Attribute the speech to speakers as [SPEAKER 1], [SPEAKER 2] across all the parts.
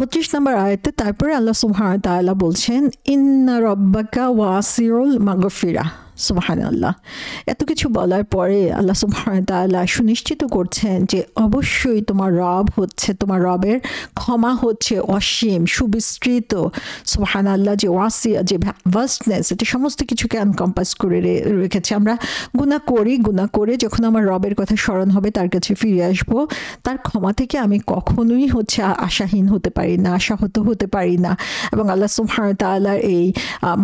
[SPEAKER 1] 32 নম্বর আয়াতে তারপরে আল্লাহ সুবহানাহু ওয়া তাআলা বলছেন ইন্না রাব্বাকা ওয়াসিউল মাগফিরা। সুবহানাল্লাহ। এত কিছু বলার পরে আল্লাহ সুবহানাহু ওয়া তাআলা সুনিশ্চিত করছেন যে অবশ্যই তোমার রব হচ্ছে, তোমার রবের ক্ষমা হচ্ছে অসীম, সুবিস্তৃত। সুবহানাল্লাহ, যে ওয়াসিয়া, যে ভাস্টনেস, এটা সমস্ত কিছুকে এনকম্পাস করে রেখেছে। আমরা গুনাহ করে যখন আমার রবের কথা স্মরণ হবে, তার কাছে ফিরে আসব, তার ক্ষমা থেকে আমি কখনোই হচ্ছে আশাহীন হতে পারি না, আশাহত হতে পারি না। এবং আল্লাহ সুবহানাহু ওয়া তাআলার এই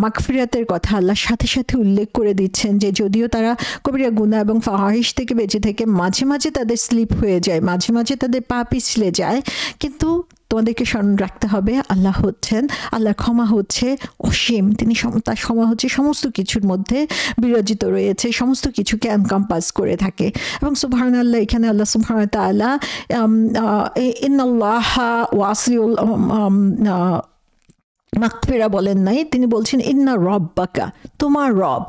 [SPEAKER 1] মাগফিরাতের কথা আল্লাহ সাথে সাথে উল্লেখ করে দিচ্ছেন যে যদিও তারা কবিরা গুনাহ এবং ফাহিশ থেকে বেঁচে থেকে মাঝে মাঝে তাদের স্লিপ হয়ে যায়, মাঝে মাঝে তাদের পা পিছলে যায়, কিন্তু তোমাদেরকে স্মরণ রাখতে হবে আল্লাহ হচ্ছেন, আল্লাহর ক্ষমা হচ্ছে অসীম। তিনি তার ক্ষমা হচ্ছে সমস্ত কিছুর মধ্যে বিরাজিত রয়েছে, সমস্ত কিছুকে এনকম্পাস করে থাকে। এবং সুবহানাল্লাহ, এখানে আল্লাহ সুবহানাহু ওয়া তাআলা ইন্নাল্লাহা ওয়াসিউল মাগফিরা বলেন নাই, তিনি বলছেন ইন্না রব্বাকা, তোমার রব।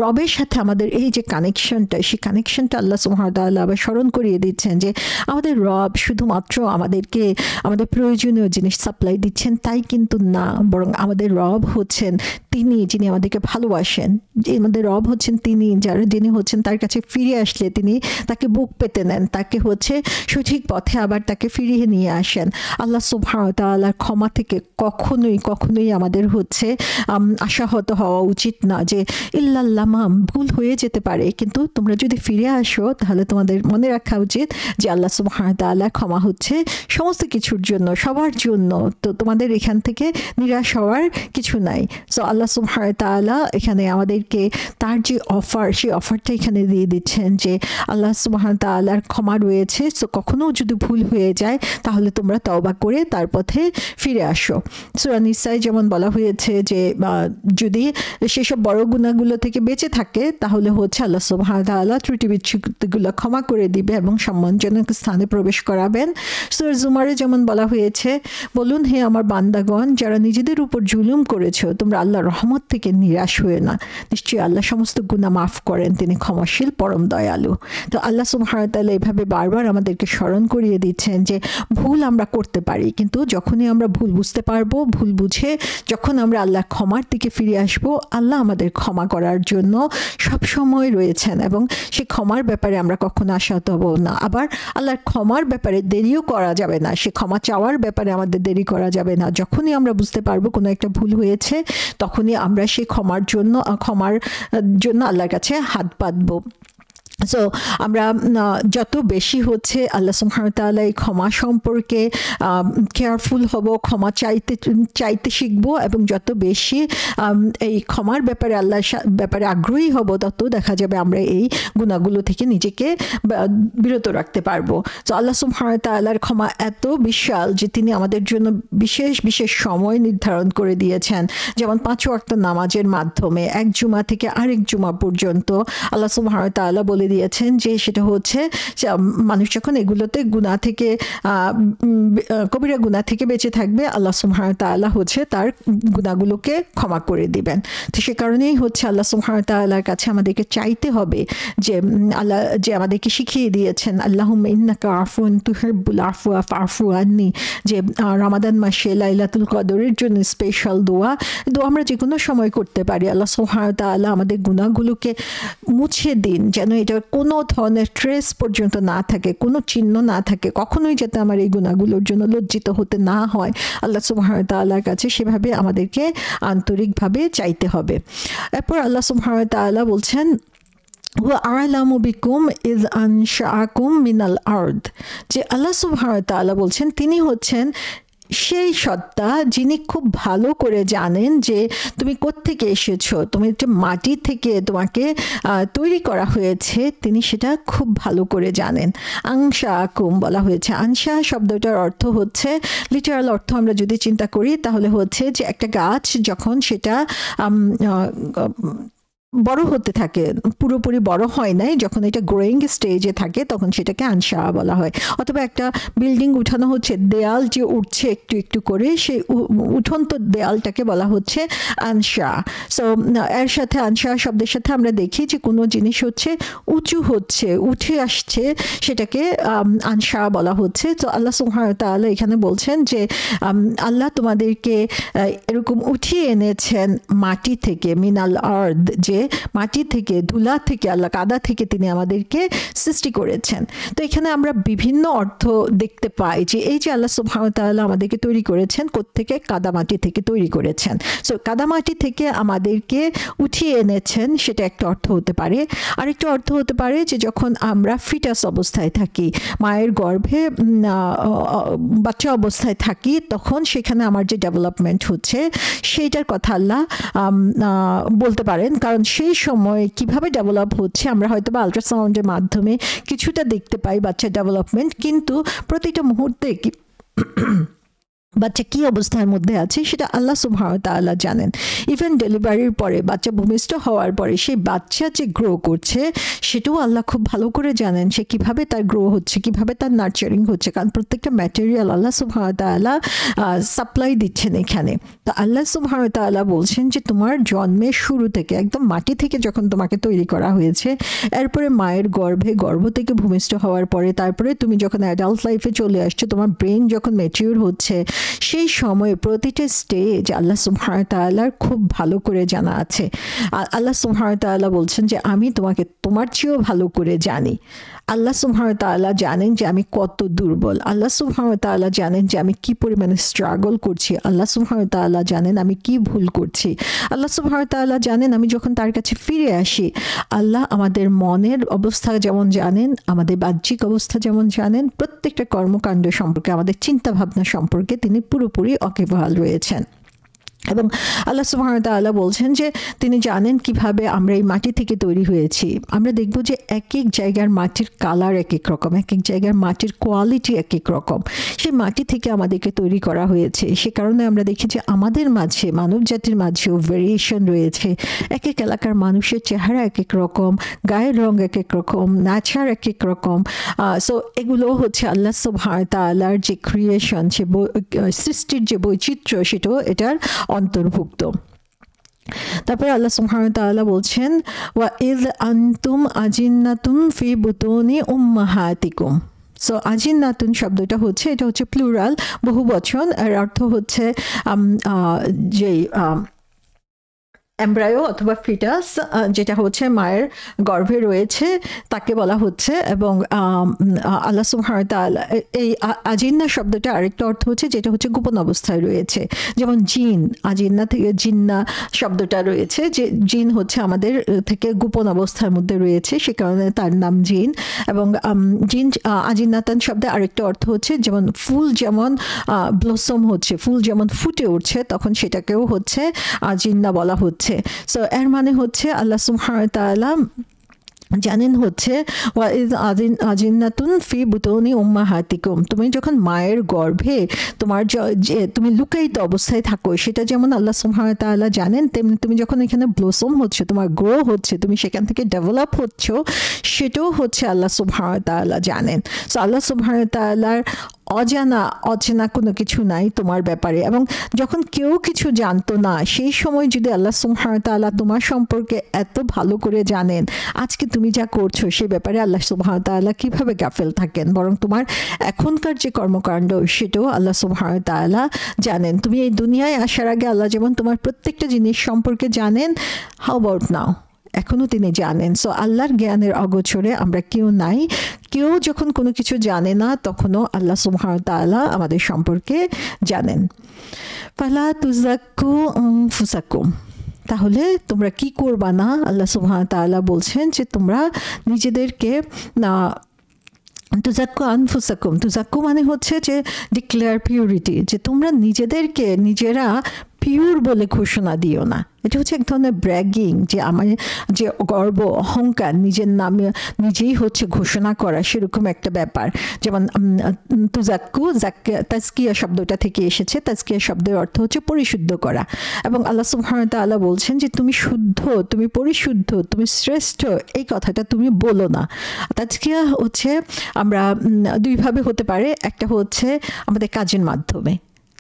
[SPEAKER 1] রবের সাথে আমাদের এই যে কানেকশনটা, সেই কানেকশনটা আল্লাহ সুবহানাহু ওয়া তাআলা আবার স্মরণ করিয়ে দিচ্ছেন যে আমাদের রব শুধুমাত্র আমাদেরকে আমাদের প্রয়োজনীয় জিনিস সাপ্লাই দিচ্ছেন তাই কিন্তু না, বরং আমাদের রব হচ্ছেন তিনি যিনি আমাদেরকে ভালোবাসেন। আমাদের রব হচ্ছেন তিনি যিনি হচ্ছেন তার কাছে ফিরে আসলে তিনি তাকে বুক পেতে নেন, তাকে হচ্ছে সঠিক পথে আবার তাকে ফিরিয়ে নিয়ে আসেন। আল্লাহ সুবহানাহু ওয়া তাআলার ক্ষমা থেকে কখনোই আমাদের হচ্ছে আশাহত হওয়া উচিত না যে ইল্লাল্লামা, ভুল হয়ে যেতে পারে, কিন্তু তোমরা যদি ফিরে আসো তাহলে তোমাদের মনে রাখা উচিত যে আল্লাহ সুবহানাহু ওয়া তাআলা ক্ষমা হচ্ছে সমস্ত কিছুর জন্য, সবার জন্য। তো তোমাদের এখান থেকে নিরাশ হওয়ার কিছু নাই। সো আল্লাহ সুবহানাহু ওয়া তাআলা এখানে আমাদেরকে তার যে অফার, সেই অফারটা এখানে দিয়ে দিচ্ছেন যে আল্লাহ সুবহানাহু ওয়া তাআলার ক্ষমা রয়েছে। সো কখনো যদি ভুল হয়ে যায় তাহলে তোমরা তওবা করে তার পথে ফিরে আসো। সূরা নিসায় যেমন বলা হয়েছে যে যদি সেসব বড় গুনাহগুলো থেকে বেঁচে থাকে তাহলে হচ্ছে আল্লাহ সুবহানাহু ওয়া তাআলা ত্রুটি বিচ্যুতিগুলো ক্ষমা করে দিবে এবং সম্মানজনক স্থানে প্রবেশ করাবেন। সূরা জুমারে যেমন বলা হয়েছে, বলুন হে আমার বান্দাগণ, যারা নিজেদের উপর জুলুম করেছো, তোমরা আল্লাহর রহমত থেকে নিরাশ হয়ে না, নিশ্চয়ই আল্লাহ সমস্ত গুনাহ মাফ করেন, তিনি ক্ষমাশীল পরম দয়ালু। তো আল্লাহ সুবহানাহু ওয়া তাআলা এইভাবে বারবার আমাদেরকে স্মরণ করিয়ে দিচ্ছেন যে ভুল আমরা করতে পারি, কিন্তু যখনই আমরা ভুল বুঝতে পারবো, ভুল বুঝে যখন আমরা আল্লাহর ক্ষমার দিকে ফিরে আসব, আল্লাহ আমাদের ক্ষমা করার জন্য সব সময় রয়েছেন এবং সেই ক্ষমার ব্যাপারে আমরা কখনো আশাহত হব না। আবার আল্লাহর ক্ষমার ব্যাপারে দেরিও করা যাবে না, সে ক্ষমা চাওয়ার ব্যাপারে আমাদের দেরি করা যাবে না। যখনই আমরা বুঝতে পারবো কোনো একটা ভুল হয়েছে, তখনই আমরা সেই ক্ষমার জন্য আল্লাহর কাছে হাত পাতবো। সো আমরা যত বেশি হচ্ছে আল্লাহ সুবহানাহু ওয়া তাআলা এই ক্ষমা সম্পর্কে কেয়ারফুল হব, ক্ষমা চাইতে শিখব, এবং যত বেশি এই ক্ষমার ব্যাপারে আল্লাহর ব্যাপারে আগ্রহী হব, তত দেখা যাবে আমরা এই গুনাহগুলো থেকে নিজেকে বিরত রাখতে পারবো। তো আল্লাহ সুবহানাহু ওয়া তাআলার ক্ষমা এত বিশাল যে তিনি আমাদের জন্য বিশেষ বিশেষ সময় নির্ধারণ করে দিয়েছেন। যেমন 5 ওয়াক্ত নামাজের মাধ্যমে এক জুমা থেকে আরেক জুমা পর্যন্ত আল্লাহ সুবহানাহু ওয়া তাআলা বলে দিয়েছেন যে সেটা হচ্ছে মানুষ যখন এগুলোতে গুনাহ থেকে কবিরা গুনাহ থেকে বেঁচে থাকবে, আল্লাহ সুবহানাহু ওয়া তাআলা হচ্ছে তার গুনাহগুলোকে ক্ষমা করে দিবেন। তো সে কারণেই হচ্ছে আল্লাহ সুবহানাহু ওয়া তাআলার কাছে আমাদেরকে চাইতে হবে যে আল্লাহ যে আমাদেরকে শিখিয়ে দিয়েছেন, আল্লাহুম্মা ইন্নাকা আফুন তুহিব্বুল আফওয়া ফাফু আন্নি, যে রমাদান মাসে লাইলাতুল কদরের জন্য স্পেশাল দোয়া আমরা যে কোনো সময় করতে পারি। আল্লাহ সুবহানাহু ওয়া তাআলা আমাদের গুনাহগুলোকে মুছে দিন, যেন এটা কোনো ধরনের ট্রেস পর্যন্ত না থাকে, কোনো চিহ্ন না থাকে, কখনোই যাতে আমার এই গুনাহগুলোর জন্য লজ্জিত হতে না হয়। আল্লাহ সুবহানাহু ওয়া তাআলার কাছে সেভাবে আমাদেরকে আন্তরিকভাবে চাইতে হবে। এরপর আল্লাহ সুবহানাহু ওয়া তাআলা বলছেন ওয়া আ'লামু বিকুম ইয আনশাআকুম মিনাল আরদ, যে আল্লাহ সুবহানাহু ওয়া তাআলা বলছেন তিনি হচ্ছেন সেই সত্তা যিনি খুব ভালো করে জানেন যে তুমি কোত্থেকে এসেছো, তুমি যে মাটি থেকে তোমাকে তৈরি করা হয়েছে, তিনি সেটা খুব ভালো করে জানেন। আনশাআকুম বলা হয়েছে, আনশা শব্দটার অর্থ হচ্ছে, লিটারাল অর্থ আমরা যদি চিন্তা করি তাহলে হচ্ছে যে একটা গাছ যখন সেটা বড় হতে থাকে, পুরোপুরি বড় হয় নাই, যখন এটা গ্রোয়িং স্টেজে থাকে তখন সেটাকে আনশা বলা হয়। অথবা একটা বিল্ডিং উঠানো হচ্ছে, দেয়াল যে উঠছে একটু একটু করে, সেই উঠন্ত দেয়ালটাকে বলা হচ্ছে আনশা। সো এর সাথে আনশা শব্দের সাথে আমরা দেখি যে কোনো জিনিস হচ্ছে উঁচু হচ্ছে, উঠে আসছে, সেটাকে আনশা বলা হচ্ছে। তো আল্লাহ সুবহানাহু ওয়া তাআলা এখানে বলছেন যে আল্লাহ তোমাদেরকে এরকম উঠিয়ে এনেছেন মাটি থেকে, মিনাল আরদ, যে মাটি থেকে, ধুলা থেকে, আল্লাহ কাদা থেকে তিনি আমাদেরকে সৃষ্টি করেছেন। তো এখানে আমরা বিভিন্ন অর্থ দেখতে পাই যে এই যে আল্লাহ সুবহানাহু ওয়া তাআলা আমাদেরকে তৈরি করেছেন, কোত্থেকে? কাদা মাটি থেকে তৈরি করেছেন। সো কাদা মাটি থেকে আমাদেরকে উঠিয়ে এনেছেন, সেটা একটা অর্থ হতে পারে। আরেকটা অর্থ হতে পারে যে যখন আমরা ফিটাস অবস্থায় থাকি, মায়ের গর্ভে বাচ্চা অবস্থায় থাকি, তখন সেখানে আমার যে ডেভেলপমেন্ট হচ্ছে সেইটার কথা আল্লাহ বলতে পারেন। কারণ সেই সময় কিভাবে ডেভেলপ হচ্ছে আমরা হয়তো বা আল্ট্রাসাউন্ডের মাধ্যমে কিছুটা দেখতে পাই বাচ্চার ডেভেলপমেন্ট, কিন্তু প্রতিটা মুহূর্তে বাচ্চা কি অবস্থার মধ্যে আছে সেটা আল্লাহ সুবহানাহু ওয়া তাআলা জানেন। ইভেন ডেলিভারির পরে, বাচ্চা ভূমিষ্ঠ হওয়ার পরে সেই বাচ্চা যে গ্রো করছে সেটাও আল্লাহ খুব ভালো করে জানেন, সে কিভাবে তার গ্রো হচ্ছে, কিভাবে তার নার্চারিং হচ্ছে। কারণ প্রত্যেকটা ম্যাটেরিয়াল আল্লাহ সুবহানাহু ওয়া তাআলা সাপ্লাই দিচ্ছেন এখানে। তো আল্লাহ সুবহানাহু ওয়া তাআলা বলছেন যে তোমার জন্মের শুরু থেকে, একদম মাটি থেকে যখন তোমাকে তৈরি করা হয়েছে, এরপরে মায়ের গর্ভে, গর্ভ থেকে ভূমিষ্ঠ হওয়ার পরে, তারপরে তুমি যখন অ্যাডাল্ট লাইফে চলে আসছো, তোমার ব্রেন যখন ম্যাচিউর হচ্ছে, সেই সময়ে প্রতিটা স্টেজ আল্লাহ সুবহানাহু ওয়া তাআলার খুব ভালো করে জানা আছে। আল্লাহ সুবহানাহু ওয়া তাআলা বলছেন যে আমি তোমাকে তোমার চেয়েও ভালো করে জানি। আল্লাহ সুবহানাহু ওয়া তাআলা জানেন যে আমি কত দুর্বল। আল্লাহ সুবহানাহু ওয়া তাআলা জানেন যে আমি কি পরিমাণে স্ট্রাগল করছি। আল্লাহ সুবহানাহু ওয়া তাআলা জানেন আমি কি ভুল করছি। আল্লাহ সুবহানাহু ওয়া তাআলা জানেন আমি যখন তার কাছে ফিরে আসি। আল্লাহ আমাদের মনের অবস্থা যেমন জানেন, আমাদের বাহ্যিক অবস্থা যেমন জানেন, প্রত্যেকটা কর্মকাণ্ড সম্পর্কে, আমাদের চিন্তা ভাবনা সম্পর্কে তিনি পুরোপুরি ওয়াকিবহাল রয়েছেন। এবং আল্লাহ সুবহানাহু ওয়া তাআলা বলছেন যে তিনি জানেন কিভাবে আমরা এই মাটি থেকে তৈরি হয়েছি। আমরা দেখব যে এক এক জায়গার মাটির কালার এক এক রকম, এক এক জায়গার মাটির কোয়ালিটি এক এক রকম। সেই মাটি থেকে আমাদেরকে তৈরি করা হয়েছে। সে কারণে আমরা দেখি যে আমাদের মাঝে, মানব জাতির মাঝেও ভেরিয়েশন রয়েছে। এক এক এলাকার মানুষের চেহারা এক এক রকম, গায়ের রং এক এক রকম, নেচার এক এক রকম। সো এগুলো হচ্ছে আল্লাহ সুবহানাহু ওয়া তাআলার যে ক্রিয়েশন, সে সৃষ্টির যে বৈচিত্র্য, সেটাও এটার অন্তর্ভুক্ত। তারপরে আল্লাহ সুবহানাহু ওয়া তাআলা বলছেন ওয়া ইয আনতুম আজিন্নাতুম ফি বুতুনি উম্মাহাতিকুম। সো আজিন্নাতুন শব্দটা হচ্ছে, এটা হচ্ছে প্লুরাল, বহু বচন। এর অর্থ হচ্ছে যে এমব্রায়ো অথবা ফিটাস, যেটা হচ্ছে মায়ের গর্ভে রয়েছে, তাকে বলা হচ্ছে। এবং আল্লাহ সুবহানাহু ওয়া তাআলা এই আজিন্না শব্দটা আরেকটা অর্থ হচ্ছে যেটা হচ্ছে গোপন অবস্থায় রয়েছে। যেমন জিন, আজিন্না থেকে জিন্না শব্দটা রয়েছে, যে জিন হচ্ছে আমাদের থেকে গোপন অবস্থার মধ্যে রয়েছে, সে কারণে তার নাম জিন। এবং জিন আজিন্নাতান শব্দে আরেকটা অর্থ হচ্ছে যেমন ফুল যেমন ব্লসম হচ্ছে, ফুল যেমন ফুটে উঠছে, তখন সেটাকেও হচ্ছে আজিন্না বলা হচ্ছে। সো এর মানে হচ্ছে আল্লাহ সুবহানাহু ওয়া তাআলা জানেন হচ্ছে ওয়া ইয আজিন্নাতুন ফি বুতুনি উম্মাহাতিকুম, তুমি যখন মায়ের গর্ভে তোমার যে তুমি লুকায়িত অবস্থায় থাকো, সেটা যেমন আল্লাহ সুবহানাহু ওয়া তাআলা জানেন, তেমনি তুমি যখন এখানে ব্লসম হচ্ছে, তোমার গ্রো হচ্ছে, তুমি সেখান থেকে ডেভেলপ হচ্ছ, সেটাও হচ্ছে আল্লাহ সুবহানাহু ওয়া তাআলা জানেন। সো আল্লাহ সুবহানাহু ওয়া তাআলার অচেনা কোনো কিছু নাই তোমার ব্যাপারে। এবং যখন কেউ কিছু জানতো না, সেই সময় যদি আল্লাহ সুবহানাহু ওয়া তাআলা তোমার সম্পর্কে এত ভালো করে জানেন, আজকে তুমি যা করছো সে ব্যাপারে আল্লাহ সুবহানাহু ওয়া তাআলা কিভাবে গাফেল থাকেন? বরং তোমার এখনকার যে কর্মকাণ্ড সেটাও আল্লাহ সুবহানাহু ওয়া তাআলা জানেন। তুমি এই দুনিয়ায় আসার আগে আল্লাহ যেমন তোমার প্রত্যেকটা জিনিস সম্পর্কে জানেন, হাউ অ্যাবাউট নাও, এখনো তিনি জানেন। সো আল্লাহর জ্ঞানের অগোচরে আমরা কেউ নাই। কেউ যখন কোনো কিছু জানে না, তখনও আল্লাহ সুবহানাহু ওয়া তাআলা আমাদের সম্পর্কে জানেন। ফালা তুযাক্কু আনফুসাকুম, তাহলে তোমরা কি করবা না? আল্লাহ সুবহানাহু ওয়া তাআলা বলছেন যে তোমরা নিজেদেরকে তুযাক্কু আনফুসাকুম, তুযাক্কু মানে হচ্ছে যে ডিক্লেয়ার পিউরিটি, যে তোমরা নিজেদেরকে নিজেরা পিওর বলে ঘোষণা দিও না। এটা হচ্ছে এক ধরনের ব্র্যাগিং, যে আমার যে গর্ব অহংকার নিজের নামে নিজেই হচ্ছে ঘোষণা করা, সেরকম একটা ব্যাপার। যেমন তুজাক্কু, তাজকিয়া শব্দটা থেকে এসেছে। তাজকিয়া শব্দের অর্থ হচ্ছে পরিশুদ্ধ করা, এবং আল্লাহ সুবহানাহু ওয়া তাআলা বলছেন যে তুমি শুদ্ধ, তুমি পরিশুদ্ধ, তুমি শ্রেষ্ঠ, এই কথাটা তুমি বলো না। তাজকিয়া হচ্ছে আমরা দুইভাবে হতে পারে। একটা হচ্ছে আমাদের কাজের মাধ্যমে,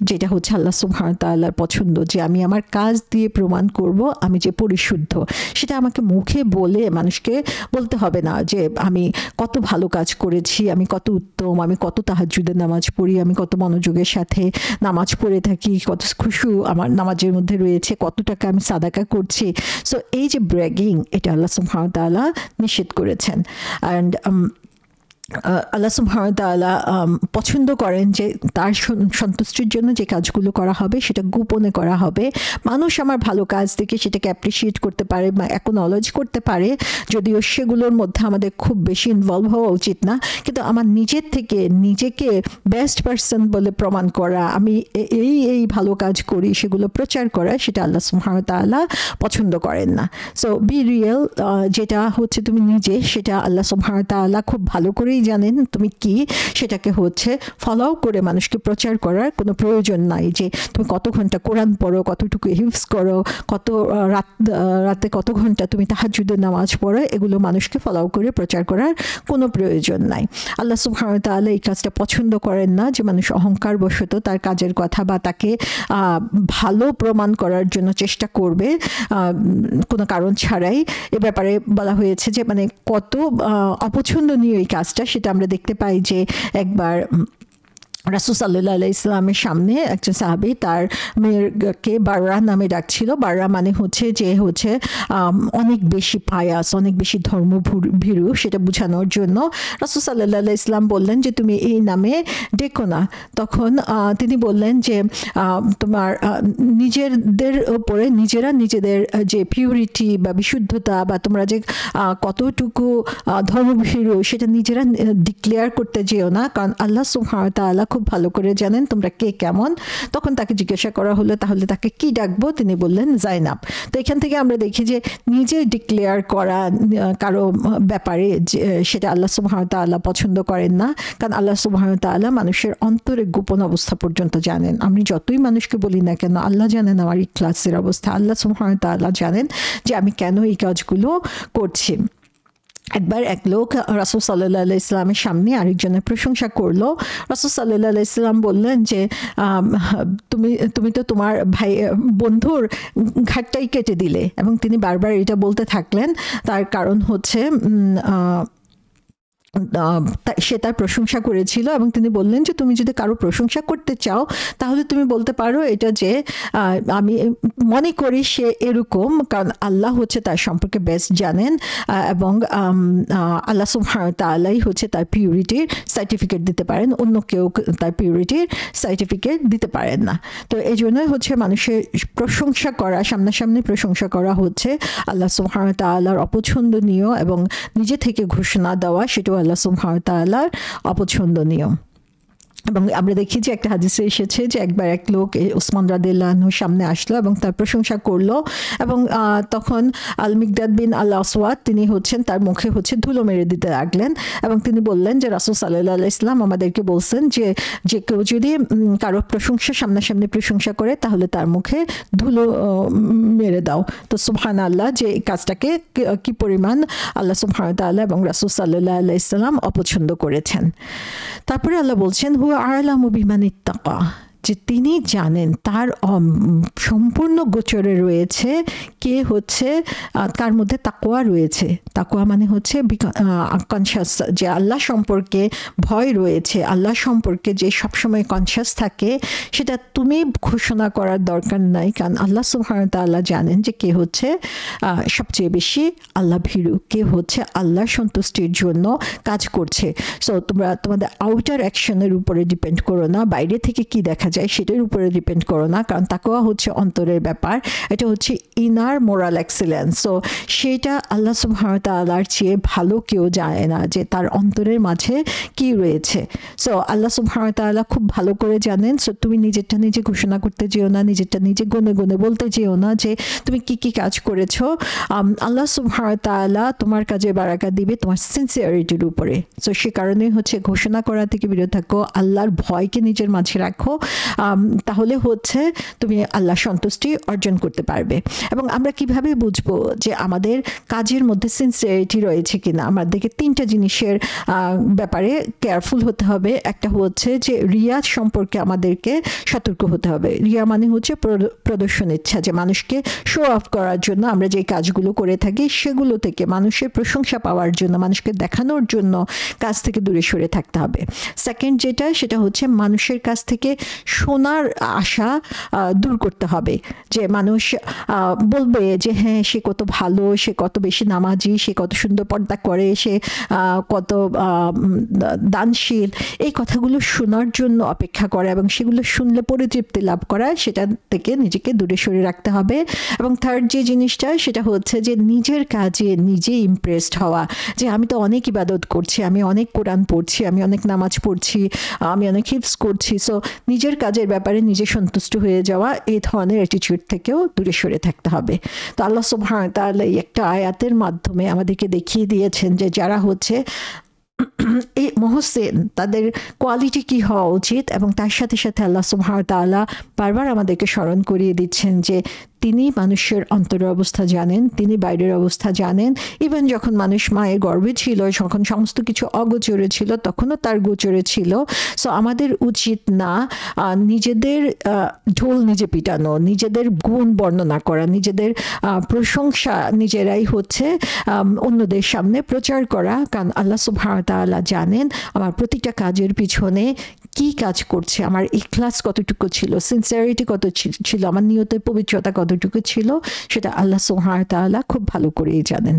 [SPEAKER 1] যেটা হচ্ছে আল্লাহ সুবহানাহু ওয়া তাআলার পছন্দ, যে আমি আমার কাজ দিয়ে প্রমাণ করব আমি যে পরিশুদ্ধ। সেটা আমাকে মুখে বলে মানুষকে বলতে হবে না যে আমি কত ভালো কাজ করেছি, আমি কত উত্তম, আমি কত তাহাজ্জুদের নামাজ পড়ি, আমি কত মনোযোগের সাথে নামাজ পড়ে থাকি, কত খুশু আমার নামাজের মধ্যে রয়েছে, কত টাকা আমি সাদাকা করছি। সো এই যে ব্র্যাগিং, এটা আল্লাহ সুবহানাহু ওয়া তাআলা নিষেধ করেছেন। অ্যান্ড আল্লাহ সুবহানাহু ওয়া তাআলা পছন্দ করেন যে তার সন্তুষ্টির জন্য যে কাজগুলো করা হবে সেটা গোপনে করা হবে। মানুষ আমার ভালো কাজ দেখে সেটাকে অ্যাপ্রিসিয়েট করতে পারে বা অ্যাকনলেজ করতে পারে, যদিও সেগুলোর মধ্যে আমাদের খুব বেশি ইনভলভ হওয়া উচিত না। কিন্তু আমার নিজের থেকে নিজেকে বেস্ট পারসন বলে প্রমাণ করা, আমি এই ভালো কাজ করি, সেগুলো প্রচার করা, সেটা আল্লাহ সুবহানাহু ওয়া তাআলা পছন্দ করেন না। সো বি রিয়েল, যেটা হচ্ছে তুমি নিজে, সেটা আল্লাহ সুবহানাহু ওয়া তাআলা খুব ভালো করেই জানেন তুমি কি, সেটাকে হচ্ছে ফলো করে মানুষকে প্রচার করার কোনো প্রয়োজন নাই। যে তুমি কত ঘন্টা কোরআন পড়ো, কতটুকু হিফজ করো, কত রাতে কত ঘন্টা তুমি তাহাজ্জুদের নামাজ পড়ো, এগুলো মানুষকে ফলো করে প্রচার করার কোনো প্রয়োজন নাই। আল্লাহ সুবহানাহু ওয়া তাআলা এই কাজটা পছন্দ করেন না, যে মানুষ অহংকার বশত তার কাজের কথা বা তাকে ভালো প্রমাণ করার জন্য চেষ্টা করবে কোনো কারণ ছাড়াই। এ ব্যাপারে বলা হয়েছে যে মানে কত অপছন্দনীয় এই কাজটা, সেটা আমরা দেখতে পাই যে একবার রাসূল সাল্লাল্লাহু আলাইহি ওয়াসাল্লামের সামনে একজন সাহাবী তার মেয়েকে বাররা নামে ডাকছিল। বাররা মানে হচ্ছে যে হচ্ছে অনেক বেশি পায়াস, অনেক বেশি ধর্মভীরু, সেটা বোঝানোর জন্য রাসূল সাল্লাল্লাহু আলাইহি ওয়াসাল্লাম বললেন যে তুমি এই নামে ডেকো না। তখন তিনি বললেন যে তোমার নিজেদের উপরে নিজেরা নিজেদের যে পিউরিটি বা বিশুদ্ধতা বা তোমরা যে কতটুকু ধর্মভীরু সেটা নিজেরা ডিক্লেয়ার করতে যেও না, কারণ আল্লাহ সুবহানাহু ওয়া তাআলা খুব ভালো করে জানেন তোমরা কে কেমন। তখন তাকে জিজ্ঞাসা করা হলো তাহলে তাকে কি ডাকবো, তিনি বললেন জাইনাব। তো এখান থেকে আমরা দেখি যে নিজে ডিক্লেয়ার করা কারো ব্যাপারে সেটা আল্লাহ সুবহানাহু ওয়া তাআলা পছন্দ করেন না, কারণ আল্লাহ সুবহানাহু ওয়া তাআলা মানুষের অন্তরে গোপন অবস্থা পর্যন্ত জানেন। আমি যতই মানুষকে বলি না কেন, আল্লাহ জানেন আমার ইখলাসের অবস্থা, আল্লাহ সুবহানাহু ওয়া তাআলা জানেন যে আমি কেন এই কাজগুলো করছি। একবার এক লোক রাসূল সাল্লাল্লাহু আলাইহি ওয়াসাল্লামের সামনে আরেকজনের প্রশংসা করলো। রাসূল সাল্লাল্লাহু আলাইহি ওয়াসাল্লাম বললেন যে তুমি তো তোমার ভাই বন্ধুর ঘাটটাই কেটে দিলে, এবং তিনি বারবার এটা বলতে থাকলেন। তার কারণ হচ্ছে সে তার প্রশংসা করেছিল, এবং তিনি বললেন যে তুমি যদি কারো প্রশংসা করতে চাও তাহলে তুমি বলতে পারো এটা যে আমি মনে করি সে এরকম, কারণ আল্লাহ হচ্ছে তার সম্পর্কে বেস্ট জানেন, এবং আল্লাহ সুবহানাহু ওয়া তাআলাই হচ্ছে তার পিউরিটির সার্টিফিকেট দিতে পারেন, অন্য কেউ তার পিউরিটির সার্টিফিকেট দিতে পারেন না। তো এই জন্যই হচ্ছে মানুষের প্রশংসা করা, সামনাসামনি প্রশংসা করা হচ্ছে আল্লাহ সুবহানাহু ওয়া তাআলার অপছন্দনীয়, এবং নিজে থেকে ঘোষণা দেওয়া সেটাও আল্লাহ সুবহানাহু ওয়া তাআলার অপছন্দনীয়। এবং আমরা দেখি যে একটা হাদিসে এসেছে যে একবার এক লোক ওসমান রাদিয়াল্লাহু আনহুর সামনে আসলো এবং তার প্রশংসা করলো, এবং তখন আল মিকদাদ বিন আল আসওয়াদ তিনি হচ্ছেন তার মুখে হচ্ছে ধুলো মেরে দিতে লাগলেন, এবং তিনি বললেন যে রাসূল সাল্লাল্লাহু আলাইহি ওয়াসাল্লাম আমাদেরকে বলছেন যে কেউ যদি কারো প্রশংসা সামনাসামনি প্রশংসা করে তাহলে তার মুখে ধুলো মেরে দাও। তো সুবহানাল্লাহ, যে কাজটাকে কি পরিমাণ আল্লাহ সুবহানাহু ওয়া তাআলা এবং রাসূল সাল্লাল্লাহু আলাইহি ওয়াসাল্লাম অপছন্দ করেছেন। তারপরে আল্লাহ বলছেন হুয়া আ'লামু বিমান ইত্তাকা, যে তিনি জানেন, তার সম্পূর্ণ গোচরে রয়েছে কে হচ্ছে কার মধ্যে তাকওয়া রয়েছে। তাকওয়া মানে হচ্ছে কনশাস, যে আল্লাহ সম্পর্কে ভয় রয়েছে, আল্লাহ সম্পর্কে যে সবসময় কনশাস থাকে, সেটা তুমি ঘোষণা করার দরকার নাই, কারণ আল্লাহ সুবহানাহু ওয়া তাআলা জানেন যে কে হচ্ছে সবচেয়ে বেশি আল্লাহ ভীরু, কে হচ্ছে আল্লাহর সন্তুষ্টির জন্য কাজ করছে। সো তোমরা তোমাদের আউটার অ্যাকশনের উপরে ডিপেন্ড করো না বাইরে থেকে কি দেখা যায় সেটার উপরে ডিপেন্ড করো না, কারণ তাকওয়া হচ্ছে অন্তরের ব্যাপার, এটা হচ্ছে ইনার মোরাল এক্সেলেন্স। সো সেটা আল্লাহ সুবহানাহু ওয়া তাআলার চেয়ে ভালো কেউ জানে না যে তার অন্তরের মাঝে কি রয়েছে। সো আল্লাহ সুবহানাহু ওয়া তাআলা খুব ভালো করে জানেন। সো তুমি নিজেরটা নিজে ঘোষণা করতে যেও না, নিজেরটা নিজে গুনে গুনে বলতে যেও না যে তুমি কি কি কাজ করেছো। আল্লাহ সুবহানাহু ওয়া তাআলা তোমার কাজে বারাকা দিবে তোমার সিনসিয়ারিটির উপরে। সো সে কারণে হচ্ছে ঘোষণা করা থেকে বিরত থাকো, আল্লাহর ভয়কে নিজের মাঝে রাখো, তাহলে হচ্ছে তুমি আল্লাহ সন্তুষ্টি অর্জন করতে পারবে। এবং আমরা কিভাবে বুঝবো যে আমাদের কাজের মধ্যে সিনসিয়ারিটি রয়েছে কিনা? আমাদেরকে তিনটা জিনিসের ব্যাপারে কেয়ারফুল হতে হবে। একটা হচ্ছে যে রিয়া সম্পর্কে আমাদেরকে সতর্ক হতে হবে। রিয়া মানে হচ্ছে প্রদর্শন ইচ্ছা, যে মানুষকে শো অফ করার জন্য আমরা যে কাজগুলো করে থাকি সেগুলো থেকে মানুষের প্রশংসা পাওয়ার জন্য, মানুষকে দেখানোর জন্য কাজ থেকে দূরে সরে থাকতে হবে। সেকেন্ড যেটা, সেটা হচ্ছে মানুষের কাছ থেকে শোনার আশা দূর করতে হবে, যে মানুষ বলবে যে হ্যাঁ সে কত ভালো, সে কত বেশি নামাজি, সে কত সুন্দর পর্দা করে, সে কত দানশীল, এই কথাগুলো শোনার জন্য অপেক্ষা করা এবং সেগুলো শুনলে পরিতৃপ্তি লাভ করা, সেটা থেকে নিজেকে দূরে সরে রাখতে হবে। এবং থার্ড যে জিনিসটা, সেটা হচ্ছে যে নিজের কাজে নিজে ইমপ্রেসড হওয়া, যে আমি তো অনেক ইবাদত করছি, আমি অনেক কোরআন পড়ছি, আমি অনেক নামাজ পড়ছি, আমি অনেক হিফজ করছি। সো নিজের কাজের ব্যাপারে নিজে সন্তুষ্ট হয়ে যাওয়া, এই ধরনের অ্যাটিটিউড থেকেও দূরে সরে থাকতে হবে। তো আল্লাহ সুবহানাহু ওয়া তাআলা এই একটা আয়াতের মাধ্যমে আমাদেরকে দেখিয়ে দিয়েছেন যে যারা হচ্ছে এই মুহসিন তাদের কোয়ালিটি কি হওয়া উচিত। এবং তার সাথে সাথে আল্লাহ সুবহানাহু ওয়া তাআলা বারবার আমাদেরকে স্মরণ করিয়ে দিচ্ছেন যে তিনি মানুষের অন্তরের অবস্থা জানেন, তিনি বাইরের অবস্থা জানেন। ইভেন যখন মানুষ মায়ের গর্ভে ছিল, যখন সমস্ত কিছু অগোচরে ছিল, তখনও তার গোচরে ছিল। সো আমাদের উচিত না নিজেদের ঢোল নিজে পিটানো, নিজেদের গুণ বর্ণনা করা, নিজেদের প্রশংসা নিজেরাই হচ্ছে অন্যদের সামনে প্রচার করা। কারণ আল্লাহ সুবহানাহু ওয়া তাআলা জানেন আমার প্রতিটা কাজের পিছনে কি কাজ করছে, আমার ইখলাস কতটুকু ছিল, সিনসিয়ারিটি কত ছিল, আমার নিয়তের পবিত্রতা কতটুকু ছিল, সেটা আল্লাহ সুবহানাহু ওয়া তাআলা খুব ভালো করেই জানেন।